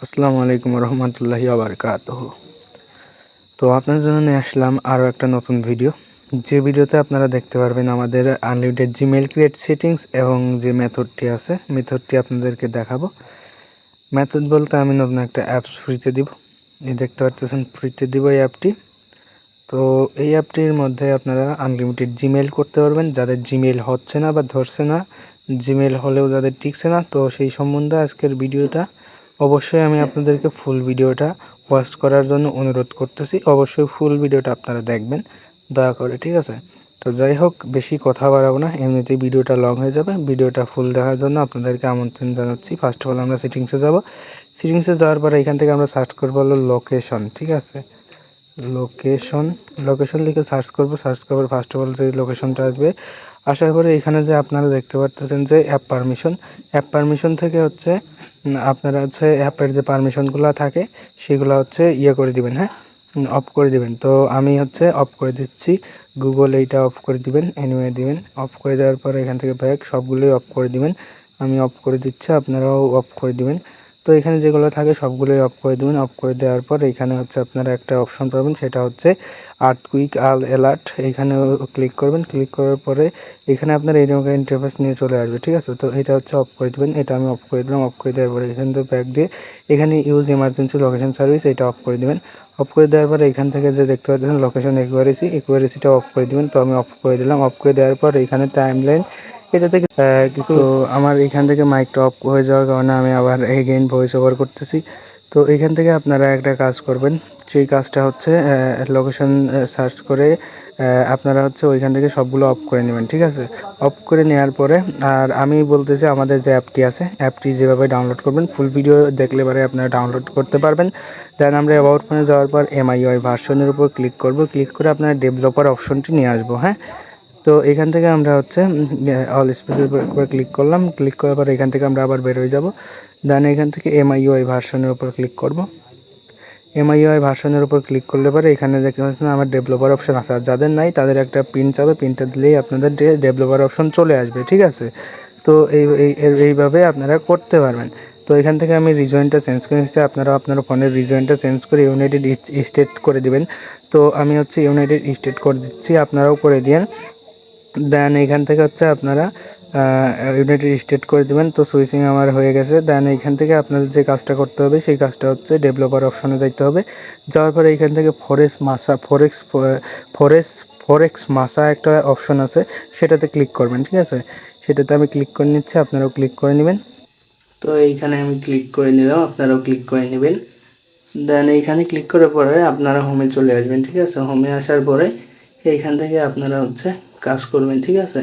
আসসালামু আলাইকুম রহমতুল্লাহি ওয়াবারাকাতুহু। তো আপনাদের জন্য নিয়ে আসলাম আরও একটা নতুন ভিডিও, যে ভিডিওতে আপনারা দেখতে পারবেন আমাদের আনলিমিটেড জিমেইল ক্রিয়েট সেটিংস এবং যে মেথডটি আছে মেথডটি আপনাদেরকে দেখাবো। মেথড বলতে আমি নতুন একটা অ্যাপস ফ্রিতে দিব, এই দেখতে পাচ্ছেন ফ্রিতে দিব এই অ্যাপটি। তো এই অ্যাপটির মধ্যে আপনারা আনলিমিটেড জিমেইল করতে পারবেন, যাদের জিমেইল হচ্ছে না বা ধরছে না, জিমেইল হলেও যাদের টিকছে না, তো সেই সম্বন্ধে আজকের ভিডিওটা। অবশ্যই আমি আপনাদেরকে ফুল ভিডিওটা ওয়াচ করার জন্য অনুরোধ করতেছি, অবশ্যই ফুল ভিডিওটা আপনারা দেখবেন দয়া করে, ঠিক আছে? তো যাই হোক, বেশি কথা বাড়াবো না, এমনিতেই ভিডিওটা লং হয়ে যাবে। ভিডিওটা ফুল দেখার জন্য আপনাদেরকে আমন্ত্রণ জানাচ্ছি। ফার্স্ট অফ অল আমরা সেটিংসে যাব। সেটিংসে যাওয়ার পরে এখান থেকে আমরা সার্চ করবো হলো লোকেশন, ঠিক আছে? লোকেশন লিখে সার্চ করব। সার্চ করার ফার্স্ট অফ অল যে লোকেশনটা আসবে, আসার পরে এখানে যে আপনারা দেখতে পাচ্ছেন যে অ্যাপ পারমিশন থেকে হচ্ছে আপনারা হচ্ছে অ্যাপের যে পারমিশনগুলো থাকে সেগুলো হচ্ছে করে দিবেন, হ্যাঁ, অফ করে দিবেন। তো আমি হচ্ছে অফ করে দিচ্ছি। গুগল এইটা অফ করে দিবেন, এনিওয়ে দিবেন। অফ করে দেওয়ার পরে এখান থেকে ব্যাক সবগুলোই অফ করে দিবেন। আমি অফ করে দিচ্ছি, আপনারাও অফ করে দিবেন। তো এখানে যেগুলো থাকে সবগুলোই অফ করে দেবেন। অফ করে দেওয়ার পর এখানে হচ্ছে আপনারা একটা অপশন পাবেন, সেটা হচ্ছে আর্থকুইক অ্যালার্ট। এখানে ক্লিক করবেন। ক্লিক করার পরে এখানে আপনার এইরকম ইন্টারফেস নিয়ে চলে আসবে, ঠিক আছে? তো এটা হচ্ছে অফ করে দেবেন। এটা আমি অফ করে দিলাম। অফ করে দেওয়ার পরে এখান থেকে ব্যাক দিয়ে এখানে ইউজ ইমার্জেন্সি লোকেশন সার্ভিস, এটা অফ করে দেবেন। অফ করে দেওয়ার পরে এখান থেকে যে দেখতে পাচ্ছেন লোকেশন ইকুয়ারিসিটা অফ করে দিবেন। তো আমি অফ করে দিলাম। অফ করে দেওয়ার পর এখানে টাইমলাইন, এটা থেকে কিছু আমার এখান থেকে মাইকটা অফ হয়ে যাওয়ার কারণে আমি আবার এগেইন ভয়েস ওভার করতেছি। তো এখান থেকে আপনারা একটা কাজ করবেন, সেই কাজটা হচ্ছে লোকেশন সার্চ করে আপনারা হচ্ছে ওইখান থেকে সবগুলো অফ করে নেবেন, ঠিক আছে? অফ করে নেওয়ার পরে আর আমি বলতেছি আমাদের যে অ্যাপটি আছে, অ্যাপটি যেভাবে ডাউনলোড করবেন, ফুল ভিডিও দেখলে পরে আপনারা ডাউনলোড করতে পারবেন। দেন আমরা অ্যাবাউট ফোনে যাওয়ার পর এমআইইউআই ভার্সনের উপর ক্লিক করব। ক্লিক করে আপনারা ডেভেলপার অপশনটি নিয়ে আসবো, হ্যাঁ। তো এখান থেকে আমরা হচ্ছে অল স্পেসের উপর ক্লিক করলাম। ক্লিক করার পর এখান থেকে আমরা আবার বের হয়ে যাব। দেন এখান থেকে এমআইইউআই ভার্সনের উপর ক্লিক করব। এমআইইউআই ভার্সনের উপর ক্লিক করলে পরে এখানে দেখতে পাচ্ছেন আমার ডেভেলপার অপশন আছে। আর যাদের নাই তাদের একটা পিন চাবে, পিনটা দিলেই আপনাদের ডেভেলপার অপশন চলে আসবে, ঠিক আছে? তো এইভাবে আপনারা করতে পারবেন। তো এখান থেকে আমি রিজনটা চেঞ্জ করে নিচ্ছি। আপনারা আপনার ফোনের রিজনটা চেঞ্জ করে ইউনাইটেড স্টেট করে দিবেন। তো আমি হচ্ছে ইউনাইটেড স্টেট করে দিচ্ছি, আপনারাও করে দিন। দেন এখান থেকে হচ্ছে আপনারা ইউনাইটেড স্টেট করে দেবেন। তো সুইচিং আমার হয়ে গেছে। দেন এইখান থেকে আপনাদের যে কাজটা করতে হবে সেই কাজটা হচ্ছে ডেভেলপার অপশনে যাইতে হবে। যাওয়ার পরে এইখান থেকে ফরেক্স মাসা একটা অপশন আছে, সেটাতে ক্লিক করবেন, ঠিক আছে? সেটাতে আমি ক্লিক করে নিচ্ছি, আপনারাও ক্লিক করে নেবেন। তো এইখানে আমি ক্লিক করে নিলাম, আপনারাও ক্লিক করে নেবেন। দেন এইখানে ক্লিক করার পরে আপনারা হোমে চলে আসবেন, ঠিক আছে? হোমে আসার পরে এইখান থেকে আপনারা হচ্ছে কাজ করবেন, ঠিক আছে?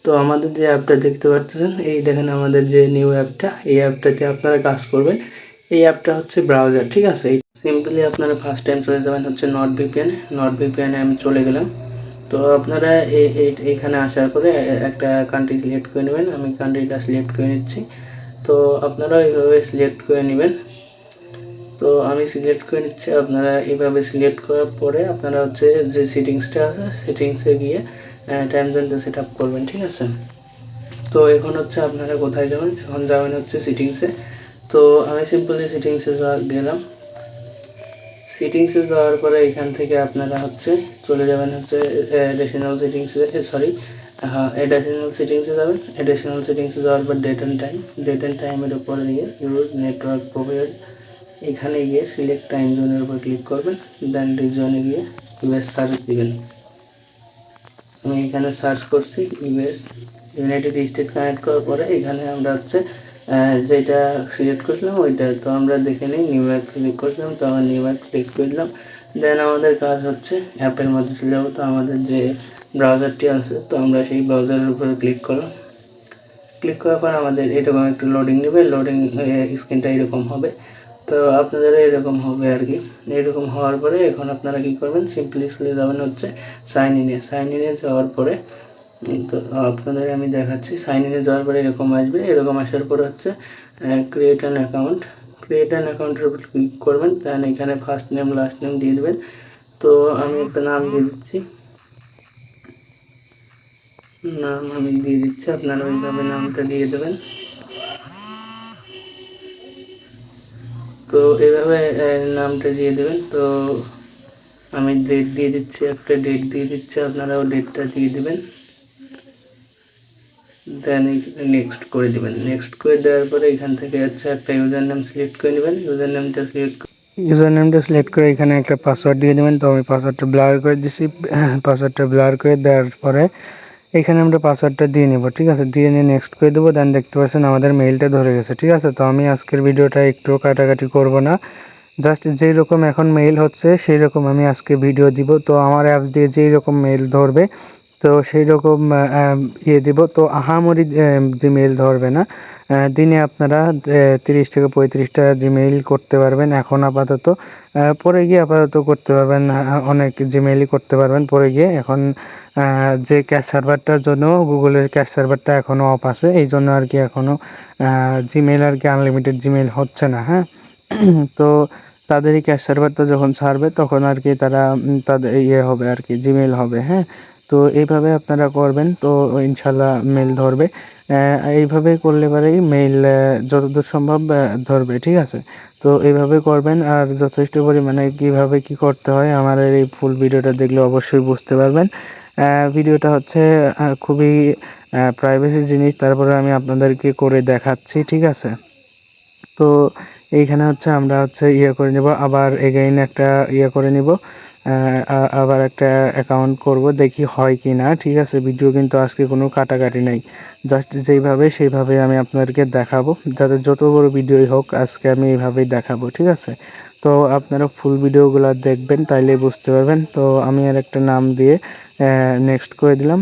তো আমাদের যে অ্যাপটা দেখতে পাচ্ছেন, এই দেখেন আমাদের যে নিউ অ্যাপটা, এই অ্যাপটাতে আপনারা কাজ করবেন। এই অ্যাপটা হচ্ছে ব্রাউজার, ঠিক আছে? সিম্পলি আপনারা ফার্স্ট টাইম চলে যাবেন হচ্ছে নট ভিপিএনে আমি চলে গেলাম। তো আপনারা এইখানে আসার পরে একটা কান্ট্রি সিলেক্ট করে নেবেন। আমি কান্ট্রিটা সিলেক্ট করে নিচ্ছি। তো আপনারা এইভাবে সিলেক্ট করে নেবেন। তো আমি সিলেক্ট করে নিচ্ছি, আপনারা এইভাবে সিলেক্ট করার পরে আপনারা হচ্ছে যে সেটিংসটা আছে সেটিংসে গিয়ে টাইম জোনটা সেট আপ করবেন, ঠিক আছে? তো এখন হচ্ছে আপনারা কোথায় যাবেন? এখন যাবেন হচ্ছে সেটিংসে। তো আমি সিম্পলি সেটিংসে গেলাম। সেটিংসে যাওয়ার পরে এখান থেকে আপনারা হচ্ছে চলে যাবেন হচ্ছে অ্যাডিশনাল সেটিংসে, অ্যাডিশনাল সেটিংসে যাবেন। অ্যাডিশনাল সেটিংসে যাওয়ার পর ডেট অ্যান্ড টাইমের উপরে গিয়ে ইউজ নেটওয়ার্ক প্রোভাইডার, এখানে গিয়ে সিলেক্ট টাইম জোনের উপর ক্লিক করবেন। দেন রিজনে গিয়ে ইউএস সার্চ দিবেন। আমি এখানে সার্চ করছি ইউএস, ইউনাইটেড স্টেট কানেক্ট করার পরে এখানে আমরা হচ্ছে যেটা সিলেক্ট করছিলাম ওইটা। তো আমরা দেখে নিই, নিউ ইয়র্ক ক্লিক করছিলাম, তো আমরা নিউ ইয়র্ক ক্লিক করলাম। দেন আমাদের কাজ হচ্ছে অ্যাপের মধ্যে চলে যাবো। তো আমাদের যে ব্রাউজারটি আছে, তো আমরা সেই ব্রাউজারের উপরে ক্লিক করলাম। ক্লিক করার পর আমাদের এরকম একটু লোডিং নেবে। লোডিং স্ক্রিনটা এরকম হবে। তো আপনাদের এরকম হবে আর কি। এরকম হওয়ার পরে এখন আপনারা কি করবেন, সিম্পলি চলে যাবেন হচ্ছে সাইন ইনে যাওয়ার পরে তো আপনাদের আমি দেখাচ্ছি। সাইন ইনে যাওয়ার পরে এরকম আসবে। এরকম আসার পরে হচ্ছে ক্রিয়েট অ্যান অ্যাকাউন্টের উপর ক্লিক করবেন। দেন এখানে ফার্স্ট নেম লাস্ট নেম দিয়ে দেবেন। তো আমি একটা নাম দিয়ে দিচ্ছি, আপনারা ওইভাবে নামটা দিয়ে দেবেন। তো তো এইভাবে নামটা দিয়ে দেবেন। তো আমি ডেট দিয়ে দিচ্ছি, একটা ডেট দিয়ে দিচ্ছি, আপনারাও ডেটটা দিয়ে দিবেন, দেন নেক্সট করে দিবেন। নেক্সট করে দেওয়ার পরে এখান থেকে হচ্ছে একটা ইউজার নেম সিলেক্ট করে নেবেন। ইউজার নেমটা সিলেক্ট করে এখানে একটা পাসওয়ার্ড দিয়ে দেবেন। তো আমি পাসওয়ার্ডটা ব্লার করে দিছি। পাসওয়ার্ডটা ব্লার করে দেওয়ার পরে এখানে আমরা পাসওয়ার্ডটা দিয়ে নিব, ঠিক আছে। দিয়ে নিয়ে নেক্সট করে দেবো। দেন দেখতে পাচ্ছেন আমাদের মেইলটা ধরে গেছে, ঠিক আছে। তো আমি আজকের ভিডিওটা একটু কাটাকাটি করব না, জাস্ট যেই রকম এখন মেইল হচ্ছে সেই রকম আমি আজকে ভিডিও দিব। তো আমার অ্যাপস দিয়ে যেই রকম মেইল ধরবে তো সেই রকম দিব। তো আহামরি জিমেইল ধরবে না। দিনে আপনারা 30 থেকে 35টা জিমেইল করতে পারবেন এখন আপাতত। পরে গিয়ে আপাতত করতে পারবেন, অনেক জিমেইলই করতে পারবেন পরে গিয়ে। এখন যে ক্যাশ সার্ভারটার জন্য গুগলের ক্যাশ সার্ভারটা এখনও অফ আছে, এই জন্য আর কি এখনও জিমেইল আর কি আনলিমিটেড জিমেইল হচ্ছে না, হ্যাঁ। তো তাদেরই ক্যাশ সার্ভারটা যখন ছাড়বে তখন আর কি তারা তাদের হবে আর কি, জিমেইল হবে, হ্যাঁ। তো এইভাবে আপনারা করবেন, তো ইনশাল্লাহ মেইল ধরবে। এইভাবে করলে পরেই মেইল যতদূর সম্ভব ধরবে, ঠিক আছে। তো এইভাবে করবেন। আর যথেষ্ট পরিমাণে কিভাবে কি করতে হয় আমার এই ফুল ভিডিওটা দেখলে অবশ্যই বুঝতে পারবেন। ভিডিওটা হচ্ছে খুবই প্রাইভেসি জিনিস, তারপরে আমি আপনাদেরকে করে দেখাচ্ছি, ঠিক আছে। তো এইখানে হচ্ছে আমরা হচ্ছে করে নিব, আবার এগেইন একটা করে নিব, আবার একটা অ্যাকাউন্ট করব, দেখি হয় কি না, ঠিক আছে। ভিডিও কিন্তু আজকে কোনো কাটাকাটি নাই, জাস্ট যেইভাবে সেইভাবে আমি আপনাদেরকে দেখাবো, যাতে যত বড় ভিডিওই হোক আজকে আমি এইভাবেই দেখাবো, ঠিক আছে। তো আপনারা ফুল ভিডিওগুলো দেখবেন, তাইলে বুঝতে পারবেন। তো আমি আর একটা নাম দিয়ে নেক্সট করে দিলাম।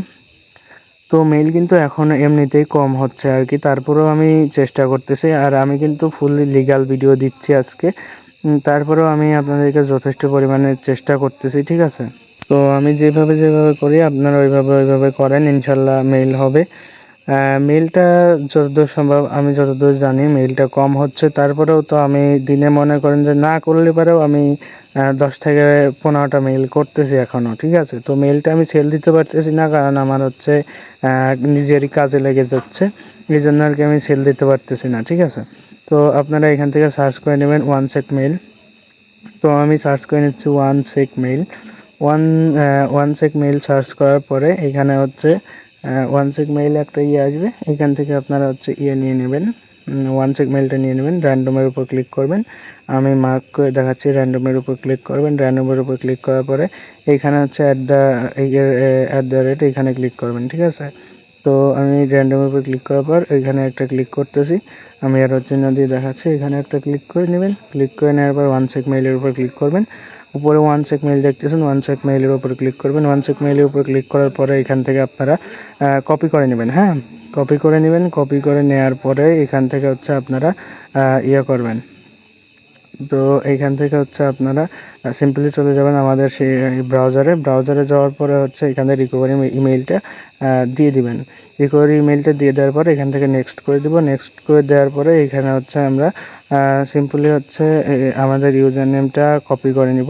তো মেইল কিন্তু এখন এমনিতেই কম হচ্ছে আর কি, তারপরেও আমি চেষ্টা করতেছি। আর আমি কিন্তু ফুললি লিগ্যাল ভিডিও দিচ্ছি আজকে, তারপরেও আমি আপনাদেরকে যথেষ্ট পরিমাণে চেষ্টা করতেছি, ঠিক আছে। তো আমি যেভাবে যেভাবে করি আপনারা ওইভাবে করেন, ইনশাল্লাহ মেইল হবে। মেইলটা যতদূর সম্ভব আমি যতদূর জানি মেইলটা কম হচ্ছে, তারপরেও তো আমি দিনে মনে করেন যে না করলে পরেও আমি 10 থেকে 15টা মেইল করতেছি এখনও, ঠিক আছে। তো মেইলটা আমি সেল দিতে পারতেছি না, কারণ আমার হচ্ছে নিজেরই কাজে লেগে যাচ্ছে, এই জন্য আর কি আমি সেল দিতে পারতেছি না, ঠিক আছে। তো আপনারা এখান থেকে সার্চ করে নেবেন ওয়ান সেক মেইল। তো আমি সার্চ করে নিচ্ছি one sec mail. One sec mail search করার পরে এখানে হচ্ছে ওয়ান সেক মেইল একটা আসবে, এখান থেকে আপনারা হচ্ছে নিয়ে নেবেন, ওয়ান সেক মেইলটা নিয়ে নেবেন, র্যান্ডমের উপর ক্লিক করবেন। আমি মার্ক করে দেখাচ্ছি, র্যান্ডমের উপর ক্লিক করবেন। র্যান্ডমের উপর ক্লিক করার পরে এইখানে হচ্ছে অ্যাট দ্য রেট এখানে ক্লিক করবেন, ঠিক আছে। তো আমি র্যান্ডমের উপর ক্লিক করার পর এখানে একটা ক্লিক করতেছি, আমি আর চিহ্ন দিয়ে দেখাচ্ছি, এখানে একটা ক্লিক করে নেবেন। ক্লিক করে নেওয়ার পর ওয়ান সেক মেইলের উপর ক্লিক করবেন। উপরে ওয়ান সেক মেইল দেখতেছেন, ওয়ান সেক মেইলের উপর ক্লিক করবেন। ওয়ান সেক মেইলের উপর ক্লিক করার পরে এখান থেকে আপনারা কপি করে নেবেন, হ্যাঁ। কপি করে নেবেন, কপি করে নেওয়ার পরে এখান থেকে হচ্ছে আপনারা করবেন। তো এইখান থেকে হচ্ছে আপনারা সিম্পলি চলে যাবেন আমাদের সেই ব্রাউজারে যাওয়ার পরে হচ্ছে এখানে রিকভারি ইমেইলটা দিয়ে দিবেন। রিকভারি ইমেইলটা দিয়ে দেওয়ার পরে এখান থেকে নেক্সট করে দিব। নেক্সট করে দেওয়ার পরে এখানে হচ্ছে আমরা সিম্পলি হচ্ছে আমাদের ইউজার নেমটা কপি করে নিব।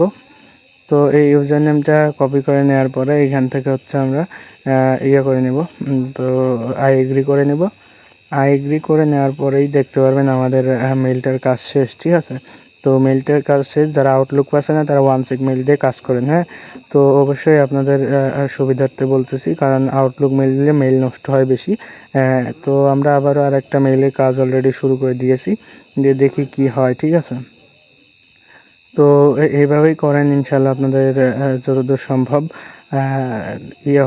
তো এই ইউজার নেমটা কপি করে নেওয়ার পরে এখান থেকে হচ্ছে আমরা করে নিব। তো আই এগ্রি করে নিব। আই এগ্রি করে নেওয়ার পরেই দেখতে পারবেন আমাদের মেইলটার কাজ শেষ, ঠিক আছে। তো মেইলটার কাজ শেষ। যারা আউটলুক পাচ্ছে না তারা ওয়ান সেক মেইল দিয়ে কাজ করেন, হ্যাঁ। তো অবশ্যই আপনাদের সুবিধার্থে বলতেছি, কারণ আউটলুক মেইল দিলে মেইল নষ্ট হয় বেশি। তো আমরা আবারও আর একটা মেইলের কাজ অলরেডি শুরু করে দিয়েছি, দিয়ে দেখি কি হয়, ঠিক আছে। তো এইভাবেই করেন, ইনশাল্লাহ আপনাদের যতদূর সম্ভব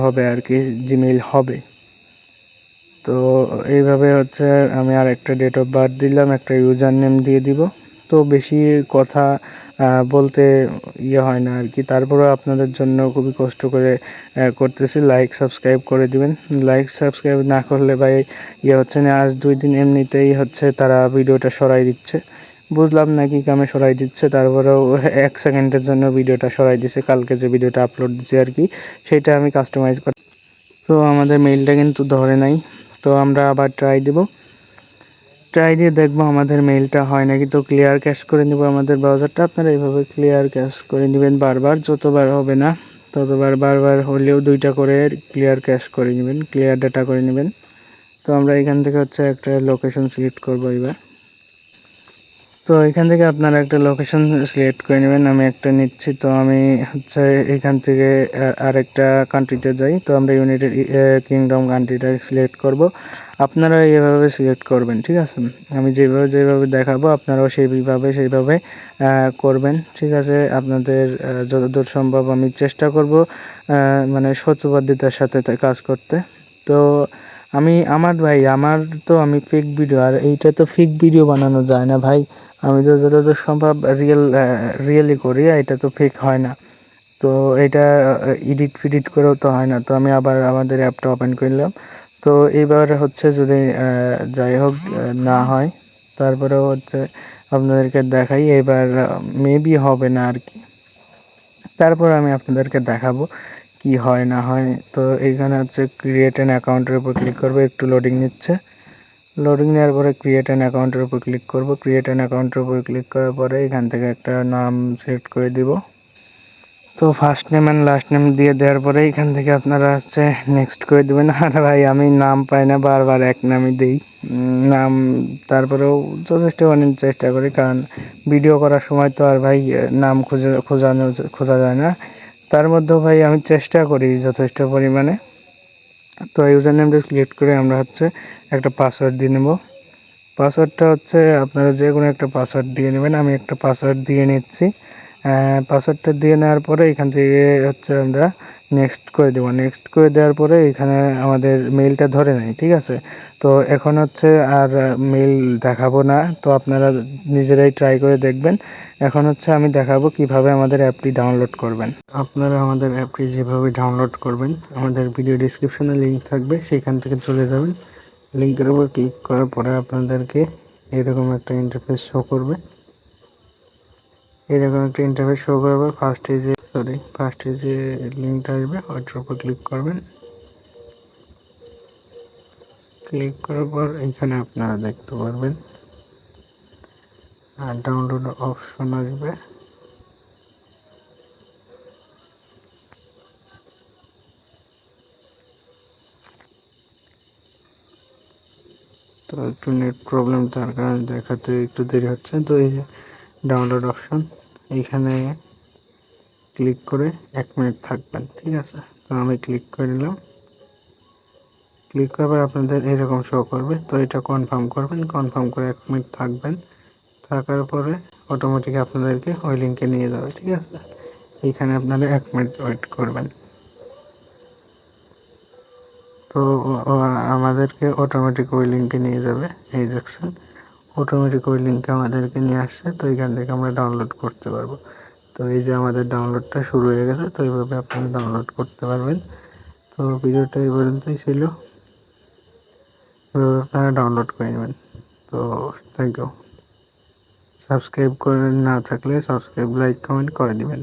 হবে আর কি, জিমেইল হবে। তো এইভাবে হচ্ছে আমি আর একটা ডেট অফ বার্থ দিলাম, একটা ইউজার নেম দিয়ে দিব। তো বেশি কথা বলতে হয় না আর কি, তারপরেও আপনাদের জন্য খুবই কষ্ট করে করতেছি। লাইক সাবস্ক্রাইব করে দিবেন। লাইক সাবস্ক্রাইব না করলে ভাই হচ্ছে না, আজ 2 দিন এমনিতেই হচ্ছে তারা ভিডিওটা সরাই দিচ্ছে, বুঝলাম না কি কামে সরাই দিচ্ছে, তারপরেও 1 সেকেন্ডের জন্য ভিডিওটা সরাই দিচ্ছে। কালকে যে ভিডিওটা আপলোড দিচ্ছি আর কি, সেটা আমি কাস্টমাইজ করে। তো আমাদের মেইলটা কিন্তু ধরে নাই, তো আমরা আবার ট্রাই দিয়ে দেখবো আমাদের মেইলটা হয় নাকি। তো ক্লিয়ার ক্যাশ করে নিব আমাদের ব্রাউজারটা। আপনারা এইভাবে ক্লিয়ার ক্যাশ করে নেবেন বারবার, যতবার হবে না ততবার, বারবার হলেও 2টা করে ক্লিয়ার ক্যাশ করে নেবেন, ক্লিয়ার ডাটা করে নেবেন। তো আমরা এখান থেকে হচ্ছে একটা লোকেশন সিলেক্ট করবো এবার। তো এখান থেকে আপনারা একটা লোকেশন সিলেক্ট করে নেবেন। আমি একটা নিচ্ছি, তো আমি হচ্ছে এখান থেকে আরেকটা কান্ট্রিতে যাই। তো আমরা ইউনাইটেড কিংডম কান্ট্রিটা সিলেক্ট করব। আপনারা এভাবে সিলেক্ট করবেন, ঠিক আছে? আমি যেভাবে যেভাবে দেখাবো আপনারাও সেইভাবে করবেন, ঠিক আছে? আপনাদের যতদূর সম্ভব আমি চেষ্টা করব মানে সত্যবাদিতার সাথে কাজ করতে। তো আমি ফেক ভিডিও, আর এইটা তো ফেক ভিডিও বানানো যায় না ভাই। আমি তো যতদূর সম্ভব রিয়েলি করি, এটা তো ফেক হয় না। তো এটা এডিট ফিডিট করেও তো হয় না। তো আমি আবার আমাদের অ্যাপটা ওপেন করলাম। তো এবার হচ্ছে যদি যাই হোক না হয়, তারপরেও হচ্ছে আপনাদেরকে দেখাই। এবার মেবি হবে না আর কি। তারপর আমি আপনাদেরকে দেখাবো কি হয় না হয়। তো এইখানে হচ্ছে ক্রিয়েট অ্যান অ্যাকাউন্টের উপর ক্লিক করবো, একটু লোডিং নিচ্ছে। লোডিং নেওয়ার পরে ক্রিয়েট অ্যান অ্যাকাউন্টের উপর ক্লিক করব। ক্রিয়েট অ্যান অ্যাকাউন্টের উপর ক্লিক করার পরে এখান থেকে একটা নাম সিলেক্ট করে দিব। তো first name and last name দিয়ে দেওয়ার পরে এখান থেকে আপনারা হচ্ছে নেক্সট করে দেবেন। আর ভাই আমি নাম পাই না, বারবার এক নামই দিই নাম। তারপরেও যথেষ্ট অনেক চেষ্টা করি, কারণ ভিডিও করার সময় তো আর ভাই নাম খোঁজা যায় না। তার মধ্যেও ভাই আমি চেষ্টা করি যথেষ্ট পরিমাণে। তো ইউজার নেমটা সিলেক্ট করে আমরা হচ্ছে একটা পাসওয়ার্ড দিয়ে নেব। পাসওয়ার্ডটা হচ্ছে আপনারা যে কোনো একটা পাসওয়ার্ড দিয়ে নেবেন। আমি একটা পাসওয়ার্ড দিয়ে নিচ্ছি। পাসওয়ার্ডটা দিয়ে নেওয়ার পরে এখান থেকে হচ্ছে আমরা নেক্সট করে দেবো। নেক্সট করে দেওয়ার পরে এখানে আমাদের মেইলটা ধরে নেয়, ঠিক আছে? তো এখন হচ্ছে আর মেইল দেখাবো না, তো আপনারা নিজেরাই ট্রাই করে দেখবেন। এখন হচ্ছে আমি দেখাবো কিভাবে আমাদের অ্যাপটি ডাউনলোড করবেন। আপনারা আমাদের অ্যাপটি যেভাবে ডাউনলোড করবেন, আমাদের ভিডিও ডিসক্রিপশনে লিঙ্ক থাকবে, সেখান থেকে চলে যাবেন। লিঙ্কের উপর ক্লিক করার পরে আপনাদেরকে এরকম একটা ইন্টারফেস শো করবে। ফার্স্টে যে লিঙ্কটা আসবে ওইটার উপর ক্লিক করবেন। ক্লিক করার পর এখানে আপনারা দেখতে পারবেন ডাউনলোড অপশন আসবে। তো একটু নেট প্রবলেম, তার কারণে দেখাতে একটু দেরি হচ্ছে। তো এই যে ডাউনলোড অপশন, এইখানে ক্লিক করে 1 মিনিট থাকবেন, ঠিক আছে? তো আমি ক্লিক করে নিলাম। ক্লিক করার পর আপনাদের এরকম শো করবে। তো এটা কনফার্ম করবেন, কনফার্ম করে 1 মিনিট থাকবেন। থাকার পরে অটোমেটিক আপনাদেরকে ওই লিঙ্কে নিয়ে যাবে, ঠিক আছে? এইখানে আপনারা 1 মিনিট ওয়েট করবেন। তো আমাদেরকে অটোমেটিক ওই লিঙ্কে নিয়ে যাবে। এই দেখছেন, অটোমেটিক ওই লিঙ্কে আমাদেরকে নিয়ে আসছে। তো এখান থেকে আমরা ডাউনলোড করতে পারবো। তো এই যে আমাদের ডাউনলোডটা শুরু হয়ে গেছে। তো এইভাবে আপনারা ডাউনলোড করতে পারবেন। তো ভিডিওটা এই পর্যন্তই ছিল। এভাবে আপনারা ডাউনলোড করে নেবেন। তো থ্যাংক ইউ। সাবস্ক্রাইব করে না থাকলে সাবস্ক্রাইব, লাইক, কমেন্ট করে দিবেন।